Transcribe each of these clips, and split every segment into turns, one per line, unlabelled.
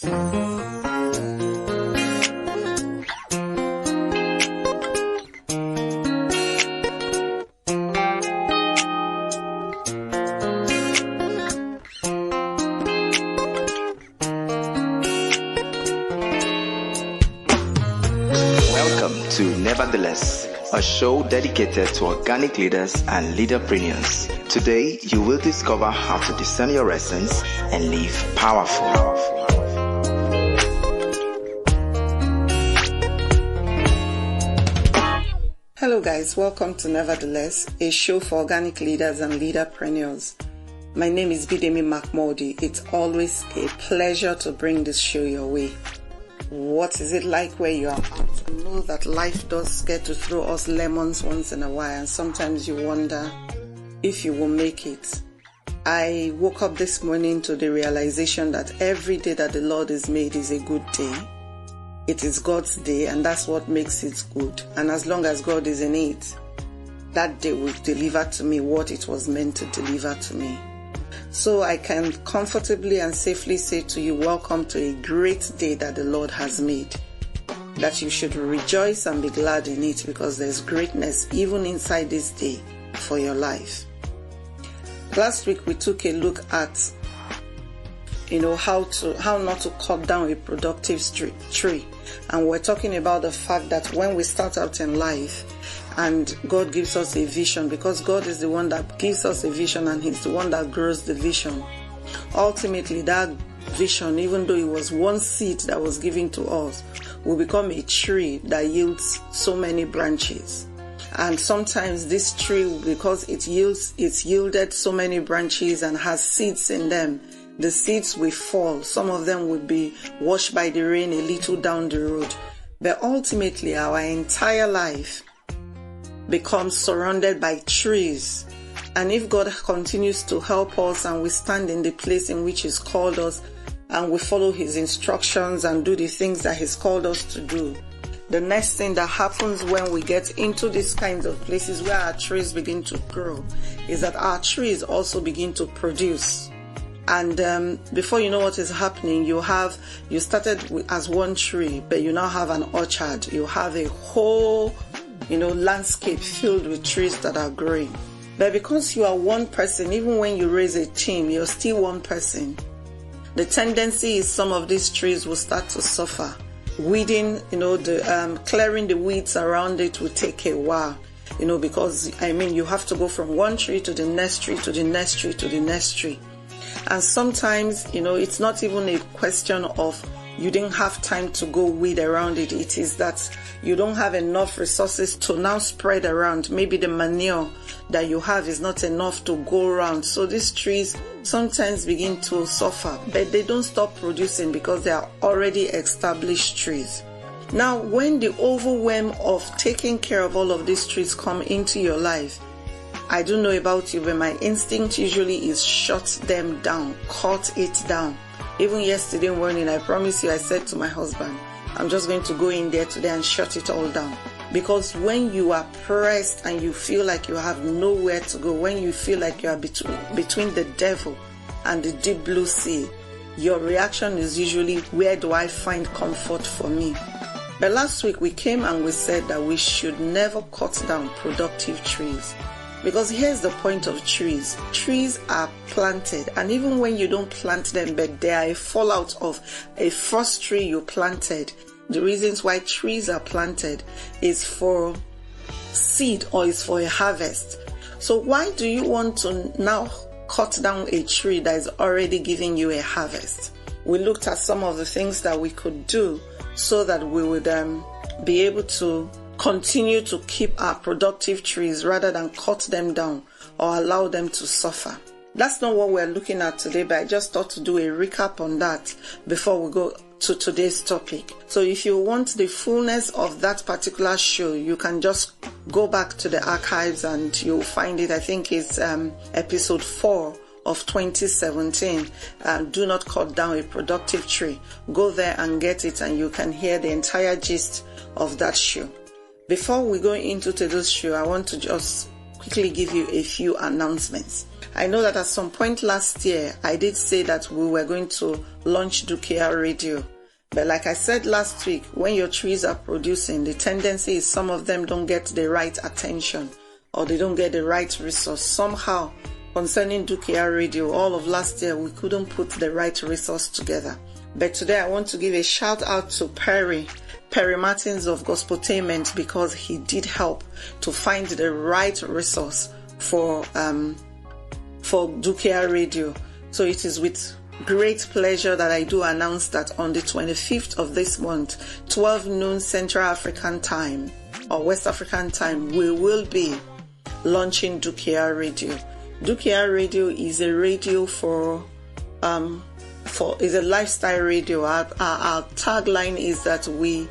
Nevertheless, a show dedicated to organic leaders and leaderpreneurs. Today, you will discover how to discern your essence and live powerful.
Hello guys, welcome to Nevertheless, a show for organic leaders and leaderpreneurs. My name is Bidemi Mark-Mordi. It's always a pleasure to bring this show your way. What is it like where you are at? I know that life does get to throw us lemons once in a while, and sometimes you wonder if you will make it. I woke up this morning to the realization that every day that the Lord has made is a good day. It is God's day, and that's what makes it good. And as long as God is in it, that day will deliver to me what it was meant to deliver to me. So I can comfortably and safely say to you, welcome to a great day that the Lord has made. That you should rejoice and be glad in it, because there's greatness even inside this day for your life. Last week we took a look at how not to cut down a productive tree. And we're talking about the fact that when we start out in life and God gives us a vision, because God is the one that gives us a vision and He's the one that grows the vision. Ultimately, that vision, even though it was one seed that was given to us, will become a tree that yields so many branches. And sometimes this tree, because it's yielded so many branches and has seeds in them, the seeds will fall. Some of them will be washed by the rain a little down the road. But ultimately, our entire life becomes surrounded by trees. And if God continues to help us and we stand in the place in which He's called us and we follow His instructions and do the things that He's called us to do, the next thing that happens when we get into these kinds of places where our trees begin to grow is that our trees also begin to produce. And before you know what is happening, you started as one tree, but you now have an orchard. You have a whole, landscape filled with trees that are growing. But because you are one person, even when you raise a team, you're still one person. The tendency is some of these trees will start to suffer. Weeding, clearing the weeds around it will take a while, because you have to go from one tree to the next tree, to the next tree, to the next tree. And sometimes, it's not even a question of you didn't have time to go weed around it. It is that you don't have enough resources to now spread around. Maybe the manure that you have is not enough to go around. So these trees sometimes begin to suffer, but they don't stop producing because they are already established trees. Now, when the overwhelm of taking care of all of these trees come into your life, I don't know about you, but my instinct usually is shut them down, cut it down. Even yesterday morning, I promise you, I said to my husband, I'm just going to go in there today and shut it all down. Because when you are pressed and you feel like you have nowhere to go, when you feel like you are between the devil and the deep blue sea, your reaction is usually, where do I find comfort for me? But last week we came and we said that we should never cut down productive trees. Because here's the point of trees. Trees are planted, and even when you don't plant them, but they are a fallout of a first tree you planted. The reasons why trees are planted is for seed or is for a harvest. So why do you want to now cut down a tree that is already giving you a harvest? We looked at some of the things that we could do so that we would be able to continue to keep our productive trees rather than cut them down or allow them to suffer. That's not what we're looking at today, but I just thought to do a recap on that before we go to today's topic. So if you want the fullness of that particular show, you can just go back to the archives and you'll find it. I think it's episode 4 of 2017. Do not cut down a productive tree. Go there and get it, and you can hear the entire gist of that show. Before we go into today's show, I want to just quickly give you a few announcements. I know that at some point last year, I did say that we were going to launch Dukia Radio. But like I said last week, when your trees are producing, the tendency is some of them don't get the right attention or they don't get the right resource. Somehow, concerning Dukia Radio, all of last year, we couldn't put the right resource together. But today, I want to give a shout out to Perry Martins of Gospeltainment, because he did help to find the right resource for Dukia Radio. So it is with great pleasure that I do announce that on the 25th of this month, 12 noon Central African Time or West African Time, we will be launching Dukia Radio. Dukia Radio is a radio is a lifestyle radio. Our tagline is that we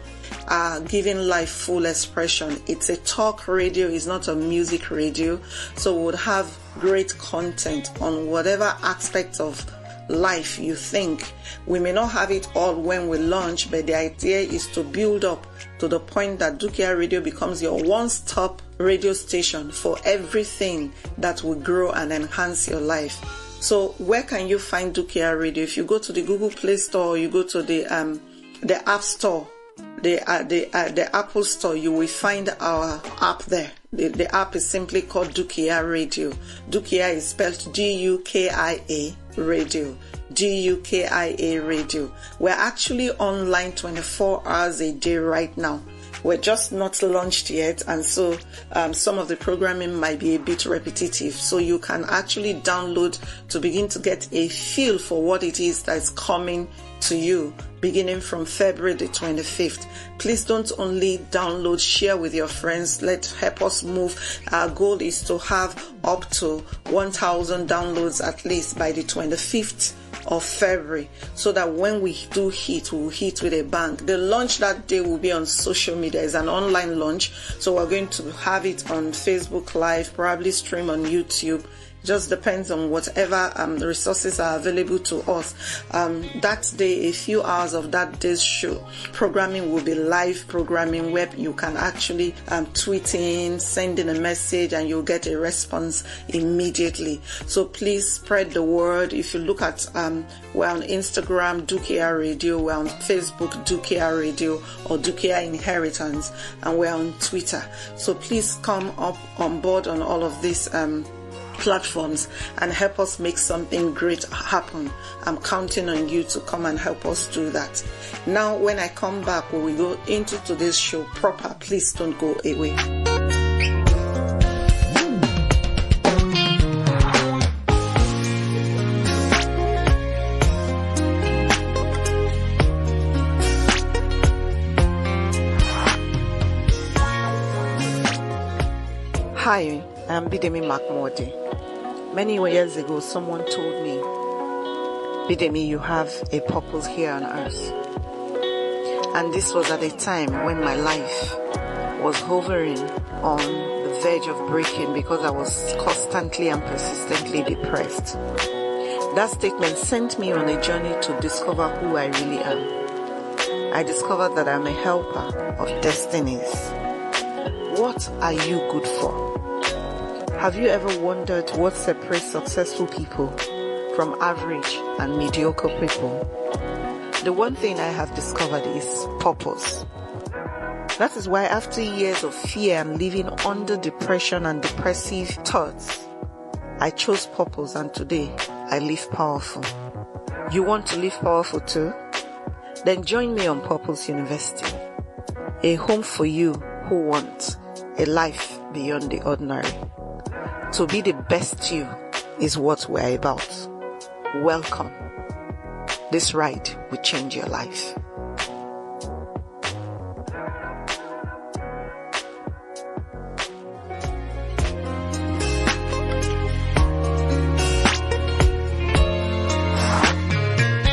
are giving life full expression. It's a talk radio, it's not a music radio. So we would have great content on whatever aspect of life you think. We may not have it all when we launch, but the idea is to build up to the point that Dukia Radio becomes your one-stop radio station for everything that will grow and enhance your life. So where can you find Dukia Radio? If you go to the Google Play Store, or you go to the App Store, the Apple Store, you will find our app there. The app is simply called Dukia Radio. Dukia is spelled Dukia Radio. Dukia Radio. We're actually online 24 hours a day right now. We're just not launched yet, and so some of the programming might be a bit repetitive. So you can actually download to begin to get a feel for what it is that's coming to you beginning from February the 25th. Please don't only download, share with your friends. Help us move. Our goal is to have up to 1,000 downloads at least by the 25th of February, so that when we do hit, we'll hit with a bang. The launch that day will be on social media. It's an online launch, so we're going to have it on Facebook Live, probably stream on YouTube. Just depends on whatever resources are available to us. That day, a few hours of that day's show programming will be live programming, where you can actually tweet in, send in a message, and you'll get a response immediately. So please spread the word. If you look at, we're on Instagram, Dukia Radio, we're on Facebook, Dukia Radio, or Dukia Inheritance, and we're on Twitter. So please come up on board on all of these platforms and help us make something great happen. I'm counting on you to come and help us do that. Now, when I come back, when we go into today's show proper, please don't go away. Hi, I'm Bidemi Mark-Mordi. Many years ago, someone told me, Bidemi, you have a purpose here on earth. And this was at a time when my life was hovering on the verge of breaking because I was constantly and persistently depressed. That statement sent me on a journey to discover who I really am. I discovered that I'm a helper of destinies. What are you good for? Have you ever wondered what separates successful people from average and mediocre people? The one thing I have discovered is purpose. That is why after years of fear and living under depression and depressive thoughts, I chose purpose, and today I live powerful. You want to live powerful too? Then join me on Purpose University, a home for you who want a life beyond the ordinary. To be the best you is what we're about. Welcome. This ride will change your life.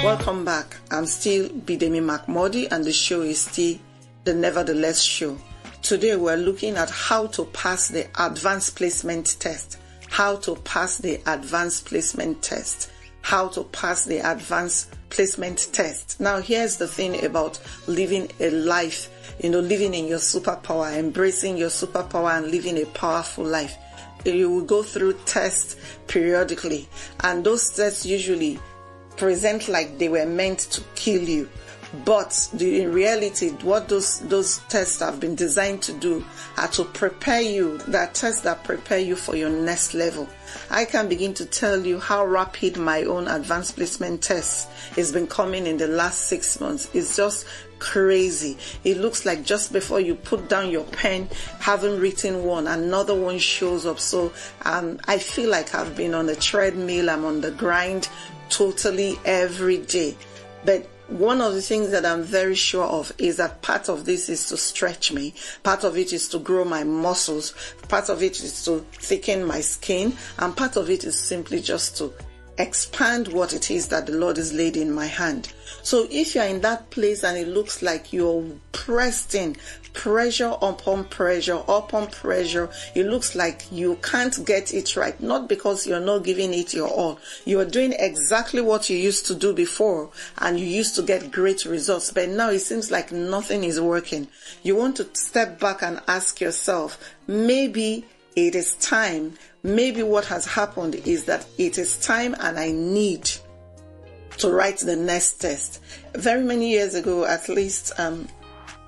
Welcome back. I'm still Bidemi Mark-Mordi, and the show is still the Nevertheless Show. Today we're looking at how to pass the advanced placement test. How to pass the advanced placement test. How to pass the advanced placement test. Now here's the thing about living a life, living in your superpower, embracing your superpower and living a powerful life. will go through tests periodically, and those tests usually present like they were meant to kill you. But in reality, what those tests have been designed to do are to prepare you, that tests that prepare you for your next level. I can begin to tell you how rapid my own advanced placement test has been coming in the last 6 months. It's just crazy. It looks like just before you put down your pen, having written one, another one shows up. So I feel like I've been on a treadmill. I'm on the grind totally every day. But one of the things that I'm very sure of is that part of this is to stretch me. Part of it is to grow my muscles. Part of it is to thicken my skin. And part of it is simply just to expand what it is that the Lord has laid in my hand. So if you're in that place and it looks like you're pressed in, pressure upon pressure, it looks like you can't get it right, not because you're not giving it your all. You are doing exactly what you used to do before and you used to get great results, but now it seems like nothing is working. You want to step back and ask yourself, maybe it is time. Maybe what has happened is that it is time and I need to write the next test. Very many years ago, at least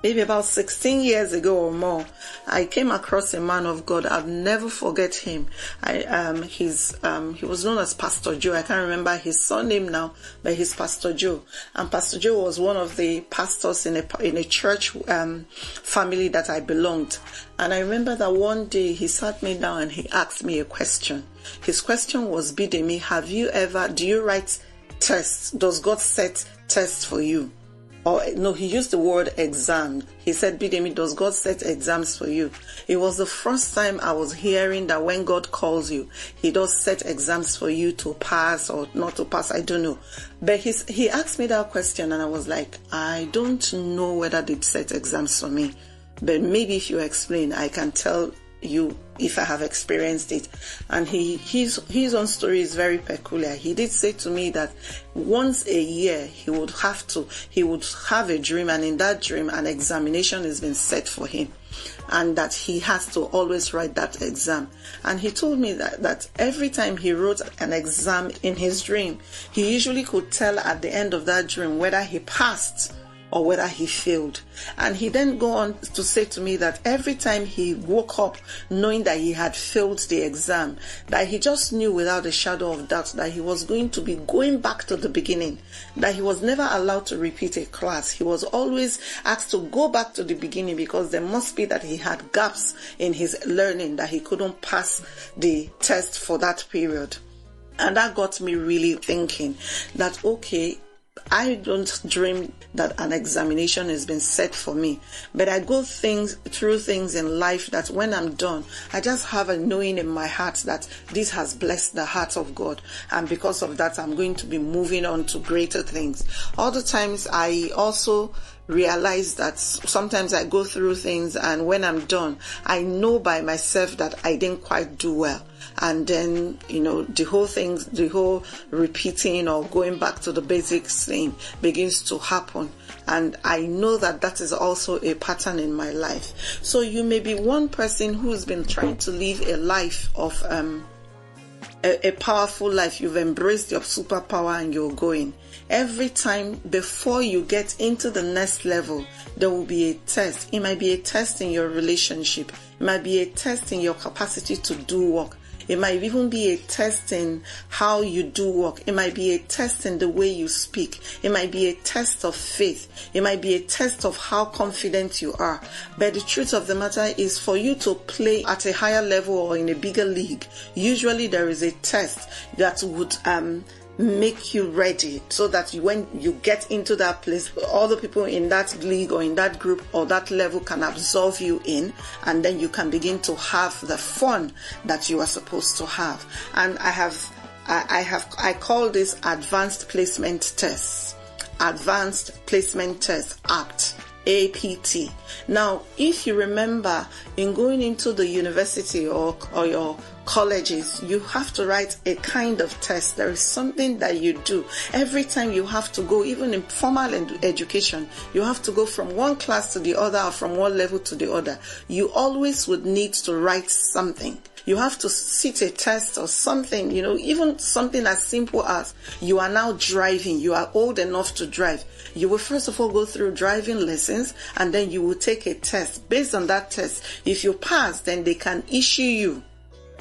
maybe about 16 years ago or more, I came across a man of God. I'll never forget him. He was known as Pastor Joe. I can't remember his surname now, but he's Pastor Joe. And Pastor Joe was one of the pastors in a church family that I belonged. And I remember that one day he sat me down and he asked me a question. His question was, Bidemi, do you write tests? Does God set tests for you? Or no, he used the word exam. He said, Bidemi, does God set exams for you? It was the first time I was hearing that when God calls you, he does set exams for you to pass or not to pass. I don't know. But he asked me that question and I was like, I don't know whether they set exams for me. But maybe if you explain, I can tell you if I have experienced it. And his own story is very peculiar. He did say to me that once a year he would have a dream, and in that dream an examination has been set for him, and that he has to always write that exam. And he told me that every time he wrote an exam in his dream, he usually could tell at the end of that dream whether he passed or whether he failed. And he then go on to say to me that every time he woke up knowing that he had failed the exam, that he just knew without a shadow of doubt that he was going to be going back to the beginning, that he was never allowed to repeat a class. He was always asked to go back to the beginning because there must be that he had gaps in his learning, that he couldn't pass the test for that period. And that got me really thinking that, okay, I don't dream that an examination has been set for me, but I go through things in life that when I'm done, I just have a knowing in my heart that this has blessed the heart of God, and because of that, I'm going to be moving on to greater things. Other times, I also realize that sometimes I go through things and when I'm done, I know by myself that I didn't quite do well. And then, the whole repeating or going back to the basics thing begins to happen. And I know that is also a pattern in my life. So you may be one person who's been trying to live a life of a powerful life. You've embraced your superpower and you're going. Every time before you get into the next level, there will be a test. It might be a test in your relationship. It might be a test in your capacity to do work. It might even be a test in how you do work. It might be a test in the way you speak. It might be a test of faith. It might be a test of how confident you are. But the truth of the matter is, for you to play at a higher level or in a bigger league, usually there is a test that would make you ready, so that when you get into that place, all the people in that league or in that group or that level can absorb you in, and then you can begin to have the fun that you are supposed to have. And I call this advanced placement tests. Advanced placement test, APT. Now, if you remember, in going into the university or your colleges, you have to write a kind of test. There is something that you do every time you have to go. Even in formal education, you have to go from one class to the other or from one level to the other. You always would need to write something. You have to sit a test or something, even something as simple as you are now driving, you are old enough to drive. You will first of all go through driving lessons, and then you will take a test. Based on that test, if you pass, then they can issue you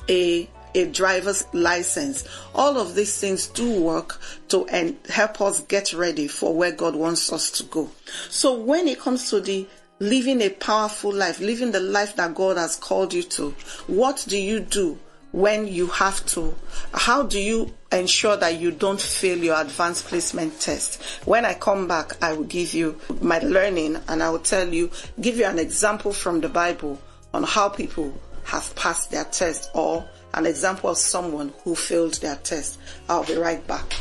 a driver's license. All of these things do work to help us get ready for where God wants us to go. So when it comes to the living a powerful life, living the life that God has called you to, what do you do when you have to? How do you ensure that you don't fail your advanced placement test? When I come back, I will give you my learning, and I will give you an example from the Bible on how people have passed their test, or an example of someone who failed their test. I'll be right back.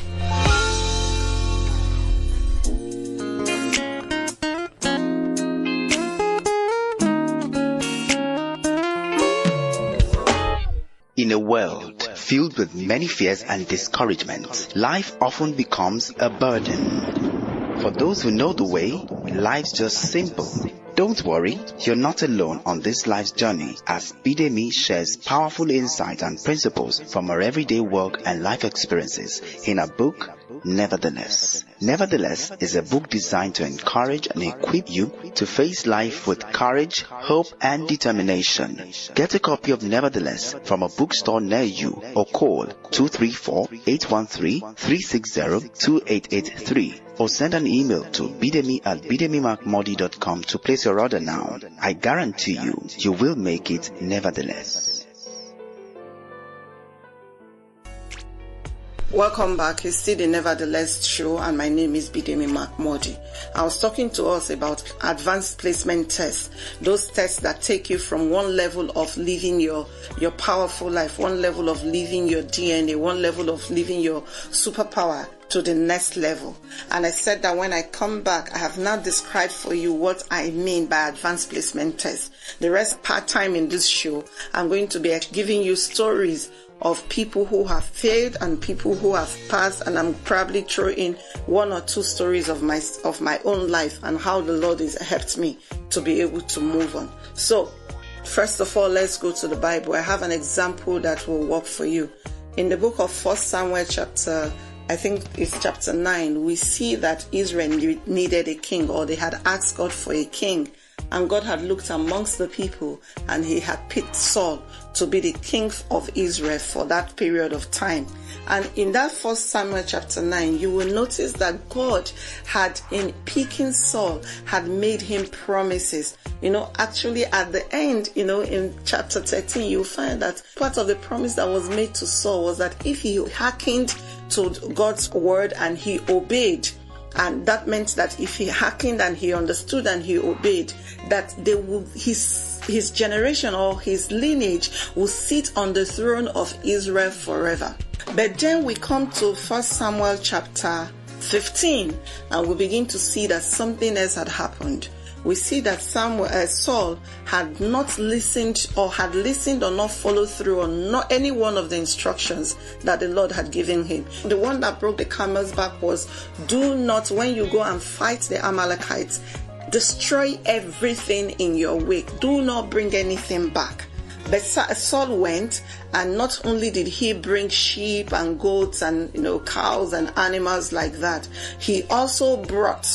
In a world filled with many fears and discouragements, life often becomes a burden. For those who know the way, life's just simple. Don't worry, you're not alone on this life's journey, as Bidemi shares powerful insights and principles from her everyday work and life experiences in her book, Nevertheless. Nevertheless is a book designed to encourage and equip you to face life with courage, hope, and determination. Get a copy of Nevertheless from a bookstore near you, or call 234-813-360-2883, or send an email to bidemi@bidemimark-mordi.com to place your order now. I guarantee you will make it nevertheless.
Welcome back. It's still the Nevertheless show, and my name is Bidemi Mark-Mordi. I was talking to us about advanced placement tests, those tests that take you from one level of living your powerful life, one level of living your DNA, one level of living your superpower, to the next level. And I said that when I come back, I have now described for you what I mean by advanced placement tests. The rest part-time in this show, I'm going to be giving you stories of people who have failed and people who have passed, and I'm probably throw in one or two stories of my own life and how the Lord has helped me to be able to move on. So first of all, let's go to the Bible. I have an example that will work for you. In the book of 1 Samuel chapter 9, we see that Israel needed a king, or they had asked God for a king. And God had looked amongst the people, and he had picked Saul to be the king of Israel for that period of time. And in that 1 Samuel chapter 9, you will notice that God had, in picking Saul, had made him promises. Actually at the end, in chapter 13, you'll find that part of the promise that was made to Saul was that if he hearkened to God's word and he obeyed, and that meant that if he hearkened and he understood and he obeyed, that his generation or his lineage will sit on the throne of Israel forever. But then we come to 1 Samuel chapter 15, and we begin to see that something else had happened. We see that Saul had not listened, or had listened or not followed through on not any one of the instructions that the Lord had given him. The one that broke the camel's back was, do not, when you go and fight the Amalekites, destroy everything in your wake. Do not bring anything back. But Saul went, and not only did he bring sheep and goats and cows and animals like that, he also brought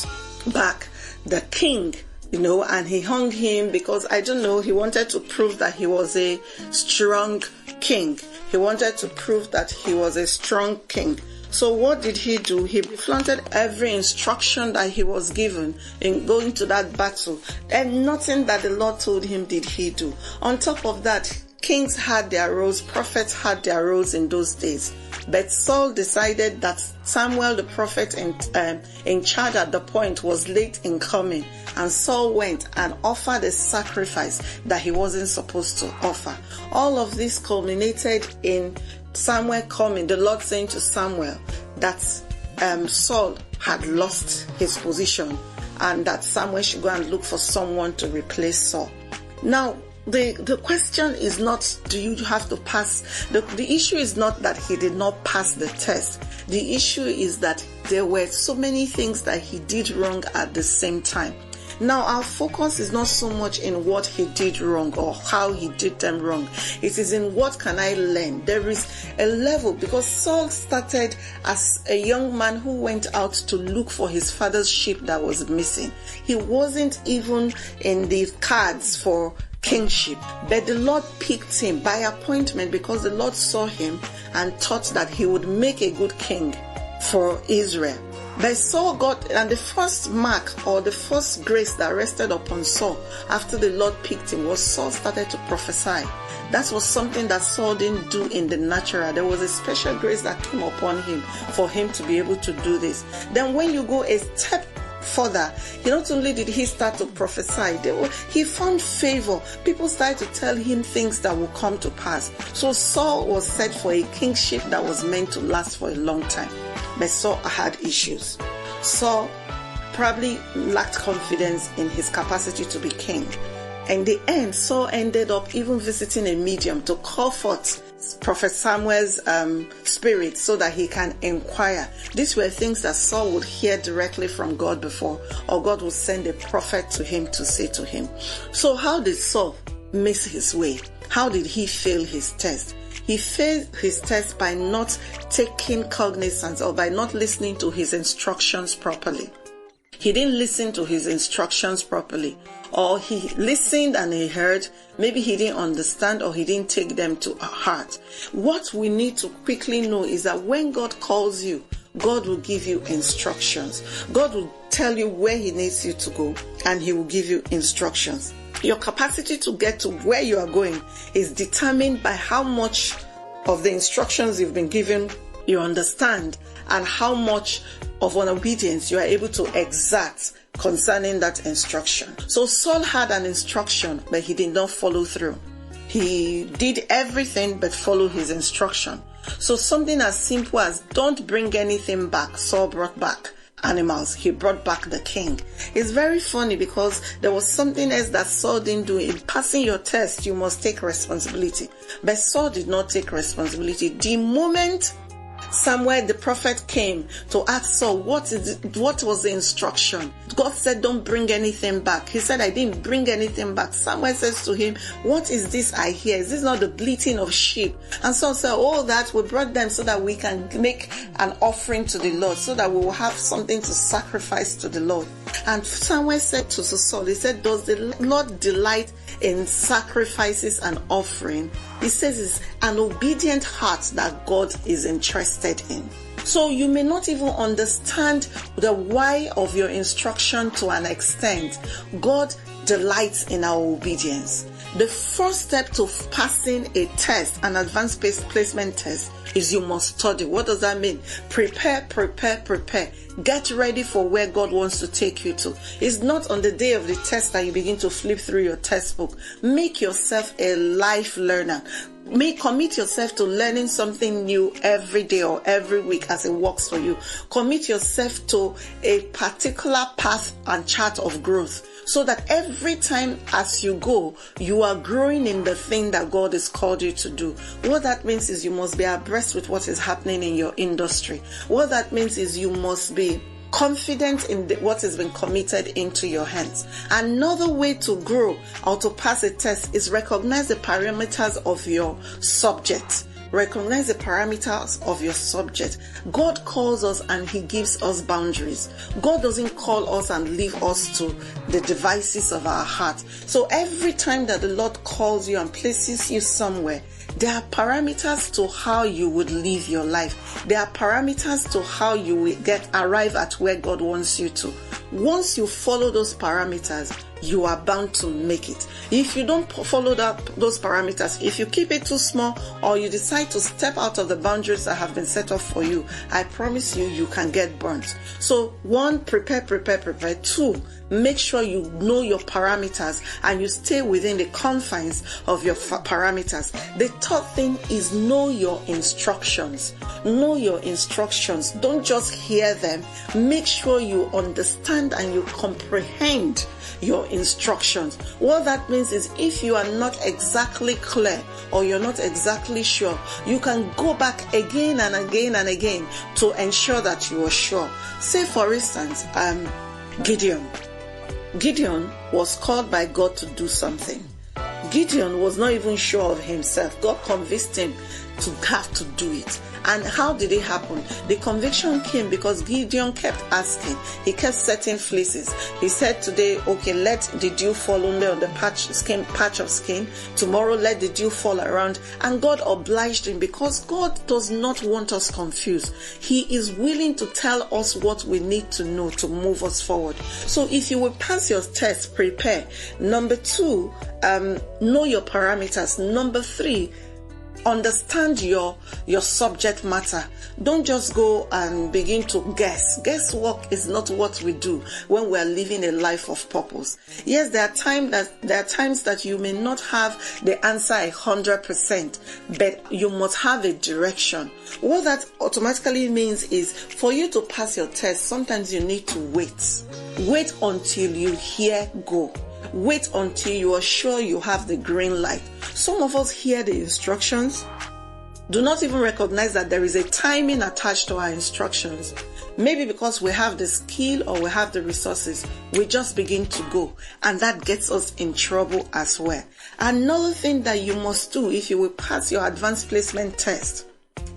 back the king, and he hung him because, he wanted to prove that he was a strong king. He wanted to prove that he was a strong king. So what did he do? He flaunted every instruction that he was given in going to that battle. And nothing that the Lord told him did he do. On top of that, kings had their roles, prophets had their roles in those days. But Saul decided that Samuel the prophet in charge at the point was late in coming, and Saul went and offered a sacrifice that he wasn't supposed to offer. All of this culminated in Samuel coming, the Lord saying to Samuel that Saul had lost his position and that Samuel should go and look for someone to replace Saul. Now, the question is not, do you have to pass? The issue is not that he did not pass the test. The issue is that there were so many things that he did wrong at the same time. Now, our focus is not so much in what he did wrong or how he did them wrong. It is in what can I learn. There is a level, because Saul started as a young man who went out to look for his father's sheep that was missing. He wasn't even in the cards for kingship, but the Lord picked him by appointment because the Lord saw him and thought that he would make a good king for Israel. But Saul got, and the first mark or the first grace that rested upon Saul after the Lord picked him was Saul started to prophesy. That was something that Saul didn't do in the natural. There was a special grace that came upon him for him to be able to do this. Then when you go a step further, not only did he start to prophesy, he found favor. People started to tell him things that will come to pass. So Saul was set for a kingship that was meant to last for a long time. But Saul had issues. Saul probably lacked confidence in his capacity to be king. In the end, Saul ended up even visiting a medium to call forth Prophet Samuel's spirit so that he can inquire. These were things that Saul would hear directly from God before, or God would send a prophet to him to say to him. So how did Saul miss his way? How did he fail his test? He failed his test by not taking cognizance or by not listening to his instructions properly. He didn't listen to his instructions properly, or he listened and he heard. Maybe he didn't understand or he didn't take them to heart. What we need to quickly know is that when God calls you, God will give you instructions. God will tell you where he needs you to go, and he will give you instructions. Your capacity to get to where you are going is determined by how much of the instructions you've been given you understand, and how much of an obedience you are able to exert concerning that instruction. So Saul had an instruction, but he did not follow through. He did everything but follow his instruction. So something as simple as don't bring anything back. Saul brought back animals. He brought back the king. It's very funny because there was something else that Saul didn't do. In passing your test, you must take responsibility. But Saul did not take responsibility. The moment Samuel the prophet came to ask Saul, what was the instruction? God said, don't bring anything back. He said, I didn't bring anything back. Samuel says to him, what is this I hear? Is this not the bleating of sheep? And Saul said, all that we brought them so that we can make an offering to the Lord, so that we will have something to sacrifice to the Lord. And Samuel said to Saul, he said, does the Lord delight in sacrifices and offering? He says it's an obedient heart that God is interested in. So you may not even understand the why of your instruction to an extent. God delights in our obedience. The first step to passing a test, an advanced placement test, is you must study. What does that mean? Prepare. Get ready for where God wants to take you to. It's not on the day of the test that you begin to flip through your textbook. Make yourself a life learner. Commit yourself to learning something new every day or every week as it works for you. Commit yourself to a particular path and chart of growth, so that every time as you go, you are growing in the thing that God has called you to do. What that means is you must be abreast with what is happening in your industry. What that means is you must be confident in what has been committed into your hands. Another way to grow or to pass a test is recognize the parameters of your subject. Recognize the parameters of your subject. God calls us and he gives us boundaries. God doesn't call us and leave us to the devices of our heart. So every time that the Lord calls you and places you somewhere, there are parameters to how you would live your life. There are parameters to how you will arrive at where God wants you to. Once you follow those parameters, you are bound to make it. If you don't follow those parameters, if you keep it too small, or you decide to step out of the boundaries that have been set up for you, I promise you, you can get burnt. So 1, prepare. 2, make sure you know your parameters and you stay within the confines of your parameters. The third thing is know your instructions. Know your instructions. Don't just hear them. Make sure you understand and you comprehend your instructions. What that means is if you are not exactly clear or you're not exactly sure, you can go back again and again to ensure that you are sure. Say for instance, Gideon. Gideon was called by God to do something. Gideon was not even sure of himself. God convinced him to have to do it. And how did it happen? The conviction came because Gideon kept asking. He kept setting fleeces. He said today, okay, let the dew fall only on the patch of skin. Tomorrow, let the dew fall around. And God obliged him because God does not want us confused. He is willing to tell us what we need to know to move us forward. So if you will pass your test, prepare. Number 2, know your parameters. Number 3, understand your subject matter. Don't just go and begin to guess. Guesswork is not what we do when we are living a life of purpose. Yes, there are times that you may not have the answer 100%, but you must have a direction. What that automatically means is for you to pass your test, sometimes you need to wait. Wait until you hear go. Wait until you are sure you have the green light. Some of us hear the instructions, do not even recognize that there is a timing attached to our instructions. Maybe because we have the skill or we have the resources, we just begin to go, and that gets us in trouble as well. Another thing that you must do if you will pass your advanced placement test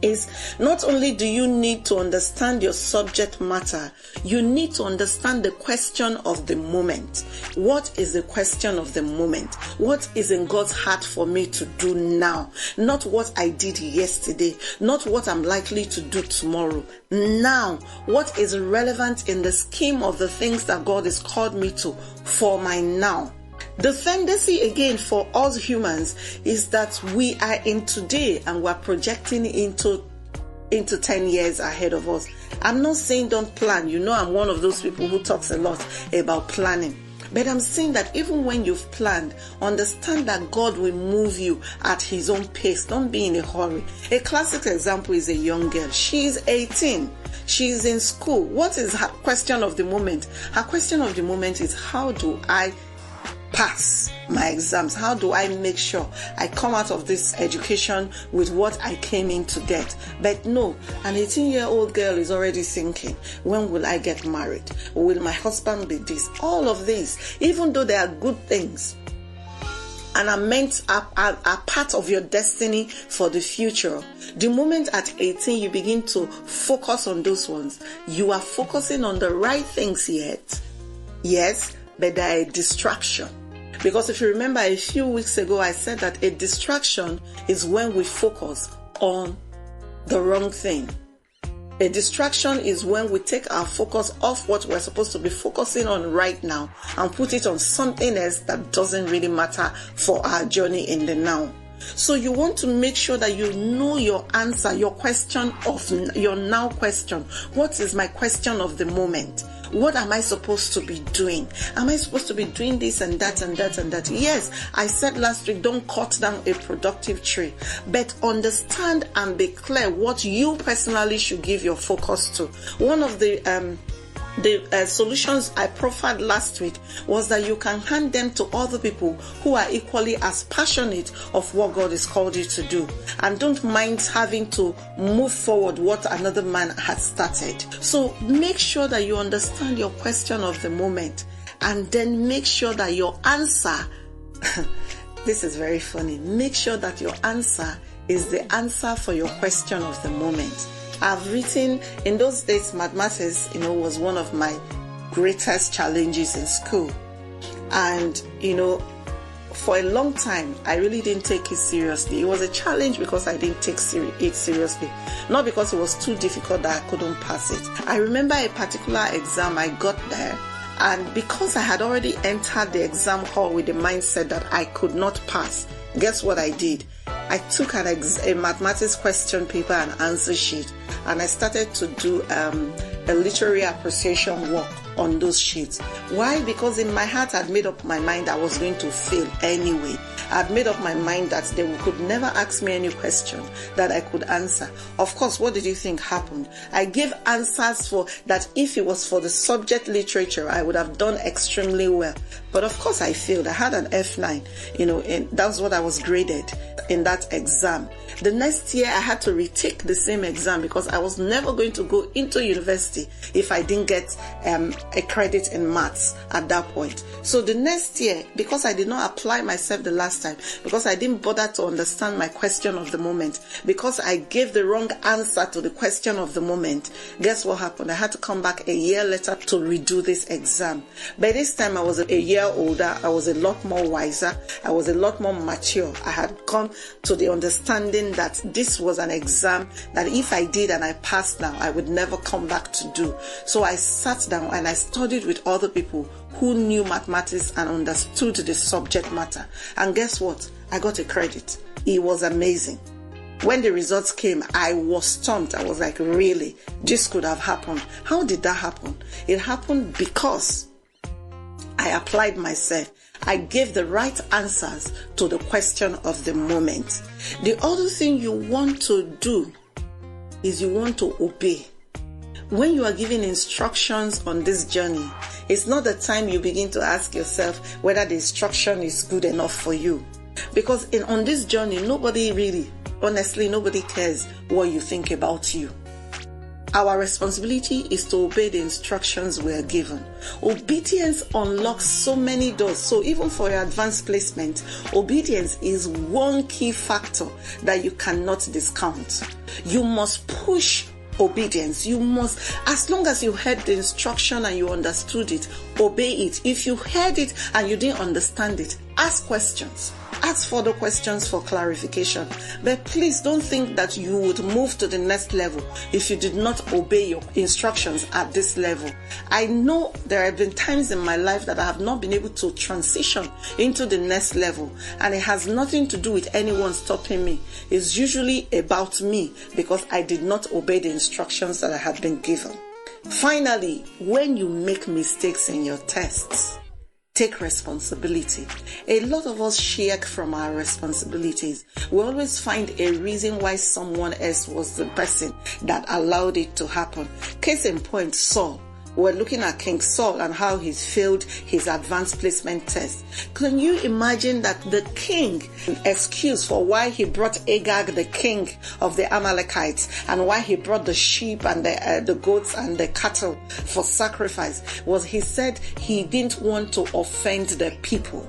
is not only do you need to understand your subject matter, you need to understand the question of the moment. What is the question of the moment? What is in God's heart for me to do now? Not what I did yesterday, not what I'm likely to do tomorrow. Now, what is relevant in the scheme of the things that God has called me to for my now? The tendency again for us humans is that we are in today and we're projecting into 10 years ahead of us. I'm not saying don't plan. You know, I'm one of those people who talks a lot about planning. But I'm saying that even when you've planned, understand that God will move you at his own pace. Don't be in a hurry. A classic example is a young girl. She's 18. She's in school. What is her question of the moment? Her question of the moment is, how do I pass my exams? How do I make sure I come out of this education with what I came in to get? But no, an 18-year-old girl is already thinking, when will I get married? Will my husband be this? All of this, even though they are good things and are part of your destiny for the future, the moment at 18 you begin to focus on those ones, you are focusing on the right things yet. Yes, but they are a distraction. Because if you remember a few weeks ago, I said that a distraction is when we focus on the wrong thing. A distraction is when we take our focus off what we're supposed to be focusing on right now and put it on something else that doesn't really matter for our journey in the now. So you want to make sure that you know your answer, your question of your now question. What is my question of the moment? What am I supposed to be doing? Am I supposed to be doing this and that and that and that? Yes, I said last week, don't cut down a productive tree, but understand and be clear what you personally should give your focus to. One of the solutions I proffered last week was that you can hand them to other people who are equally as passionate of what God has called you to do, and don't mind having to move forward what another man has started. So make sure that you understand your question of the moment, and then make sure that your answer this is very funny, make sure that your answer is the answer for your question of the moment. I've written, in those days, mathematics, was one of my greatest challenges in school. And, for a long time, I really didn't take it seriously. It was a challenge because I didn't take it seriously. Not because it was too difficult that I couldn't pass it. I remember a particular exam I got there, and because I had already entered the exam hall with the mindset that I could not pass, guess what I did? I took a mathematics question paper and answer sheet, and I started to do a literary appreciation work on those sheets. Why? Because in my heart I'd made up my mind I was going to fail anyway. I'd made up my mind that they could never ask me any question that I could answer. Of course, what did you think happened? I gave answers for that. If it was for the subject literature, I would have done extremely well. But of course I failed. I had an F9, and that's what I was graded in that exam. The next year I had to retake the same exam because I was never going to go into university if I didn't get a credit in maths at that point. So the next year, because I did not apply myself the last time, because I didn't bother to understand my question of the moment, because I gave the wrong answer to the question of the moment, guess what happened? I had to come back a year later to redo this exam. By this time I was a year older, I was a lot more wiser, I was a lot more mature. I had come to the understanding that this was an exam that if I did and I passed now, I would never come back to do. So I sat down and I studied with other people who knew mathematics and understood the subject matter. And guess what? I got a credit. It was amazing. When the results came, I was stumped. I was like, really? This could have happened. How did that happen? It happened because I applied myself. I gave the right answers to the question of the moment. The other thing you want to do is you want to obey. When you are giving instructions on this journey, it's not the time you begin to ask yourself whether the instruction is good enough for you. Because on this journey, nobody cares what you think about you. Our responsibility is to obey the instructions we are given. Obedience unlocks so many doors. So even for your advanced placement, obedience is one key factor that you cannot discount. You must push obedience. You must, as long as you heard the instruction and you understood it, obey it. If you heard it and you didn't understand it, ask questions. Ask further questions for clarification. But please don't think that you would move to the next level if you did not obey your instructions at this level. I know there have been times in my life that I have not been able to transition into the next level, and it has nothing to do with anyone stopping me. It's usually about me because I did not obey the instructions that I had been given. Finally, when you make mistakes in your tests, take responsibility. A lot of us shirk from our responsibilities. We always find a reason why someone else was the person that allowed it to happen. Case in point, Saul. We're looking at King Saul and how he's failed his advanced placement test. Can you imagine that the king excuse for why he brought Agag, the king of the Amalekites, and why he brought the sheep and the goats and the cattle for sacrifice was he said he didn't want to offend the people.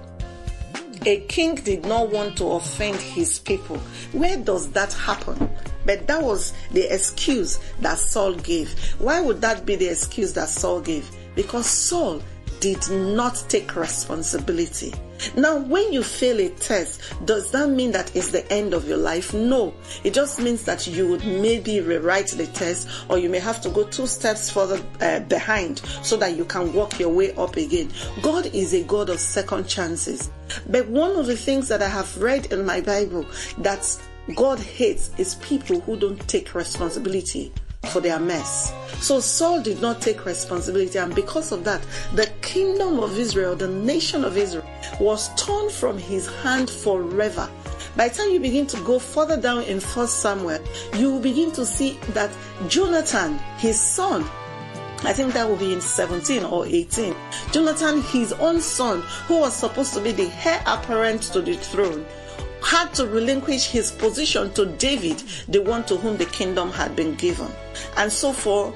A king did not want to offend his people. Where does that happen? But that was the excuse that Saul gave. Why would that be the excuse that Saul gave? Because Saul did not take responsibility. Now, when you fail a test, does that mean that it's the end of your life? No. It just means that you would maybe rewrite the test, or you may have to go 2 steps further behind so that you can walk your way up again. God is a God of second chances. But one of the things that I have read in my Bible that God hates is people who don't take responsibility for their mess. So Saul did not take responsibility, and because of that, the kingdom of Israel, the nation of Israel, was torn from his hand forever. By the time you begin to go further down in 1 Samuel, you will begin to see that Jonathan, his son, I think that will be in 17 or 18. Jonathan, his own son, who was supposed to be the heir apparent to the throne, had to relinquish his position to David, the one to whom the kingdom had been given. And so for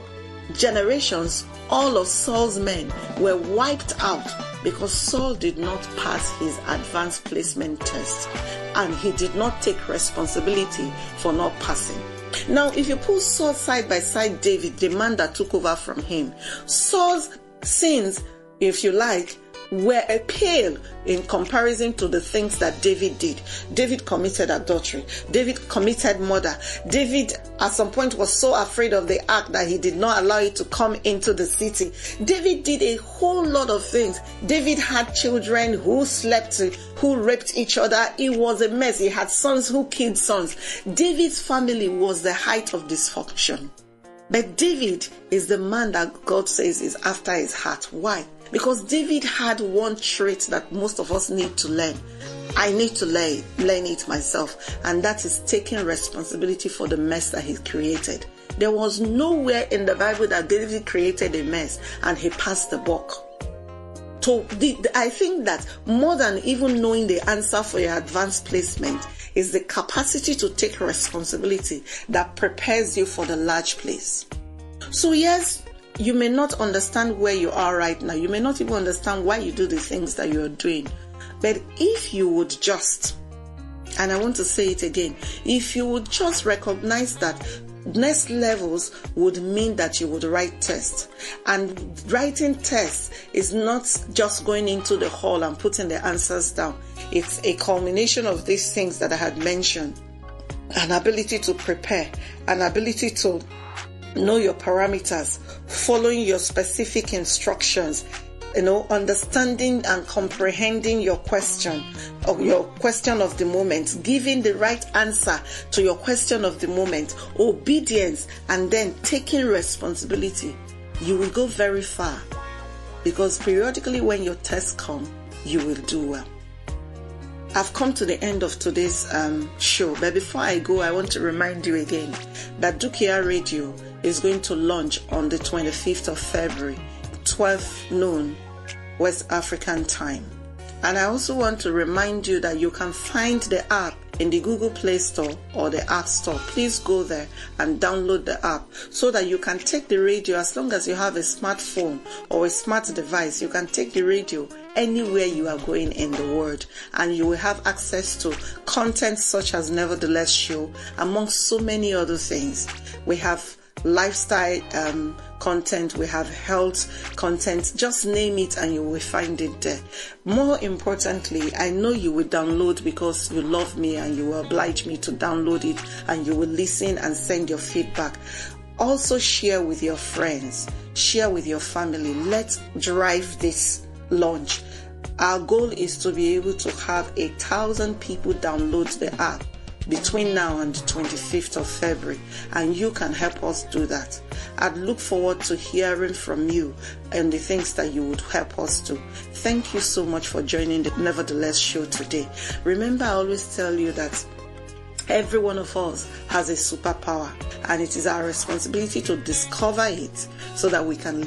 generations, all of Saul's men were wiped out because Saul did not pass his advanced placement test, and he did not take responsibility for not passing. Now, if you put Saul side by side David, the man that took over from him, Saul's sins, if you like, were pale in comparison to the things that David did. David committed adultery. David committed murder. David at some point was so afraid of the ark that he did not allow it to come into the city. David did a whole lot of things. David had children who slept, who raped each other. It was a mess. He had sons who killed sons. David's family was the height of dysfunction. But David is the man that God says is after his heart. Why? Because David had one trait that most of us need to learn. I need to learn it myself, and that is taking responsibility for the mess that he created. There was nowhere in the Bible that David created a mess and he passed the buck. I think that more than even knowing the answer for your advanced placement is the capacity to take responsibility that prepares you for the large place. So yes, you may not understand where you are right now. You may not even understand why you do the things that you are doing. But if you would just, and I want to say it again, if you would just recognize that next levels would mean that you would write tests. And writing tests is not just going into the hall and putting the answers down. It's a culmination of these things that I had mentioned. An ability to prepare, an ability to know your parameters, following your specific instructions, understanding and comprehending your question or your question of the moment, giving the right answer to your question of the moment, obedience, and then taking responsibility. You will go very far, because periodically when your tests come, you will do well. I've come to the end of today's show, but before I go, I want to remind you again that Dukia Radio is going to launch on the 25th of February, 12 noon West African time. And I also want to remind you that you can find the app in the Google Play Store or the App Store. Please go there and download the app so that you can take the radio. As long as you have a smartphone or a smart device, you can take the radio anywhere you are going in the world, and you will have access to content such as Nevertheless Show, amongst so many other things. We have lifestyle content, we have health content, just name it and you will find it there. More importantly, I know you will download because you love me and you will oblige me to download it, and you will listen and send your feedback. Also share with your friends, share with your family. Let's drive this launch. Our goal is to be able to have 1,000 people download the app between now and the 25th of February, and you can help us do that. I'd look forward to hearing from you and the things that you would help us do. Thank you so much for joining the Nevertheless Show today. Remember, I always tell you that every one of us has a superpower, and it is our responsibility to discover it so that we can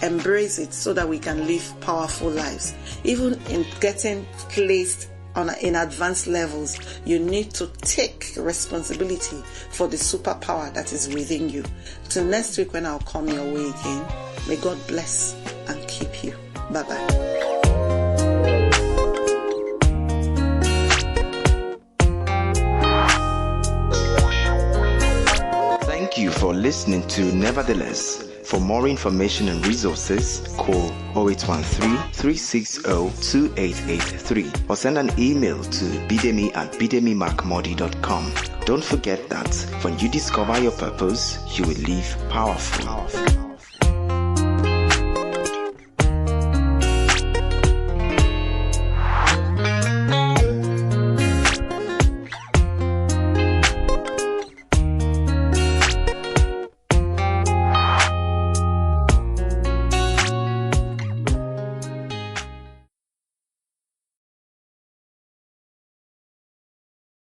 embrace it so that we can live powerful lives. Even in getting placed in advanced levels, you need to take responsibility for the superpower that is within you. Till next week when I'll come your way again, may God bless and keep you. Bye-bye.
Thank you for listening to Nevertheless. For more information and resources, call 0813-360-2883 or send an email to bidemi@bidemimark-mordi.com. Don't forget that when you discover your purpose, you will live powerful.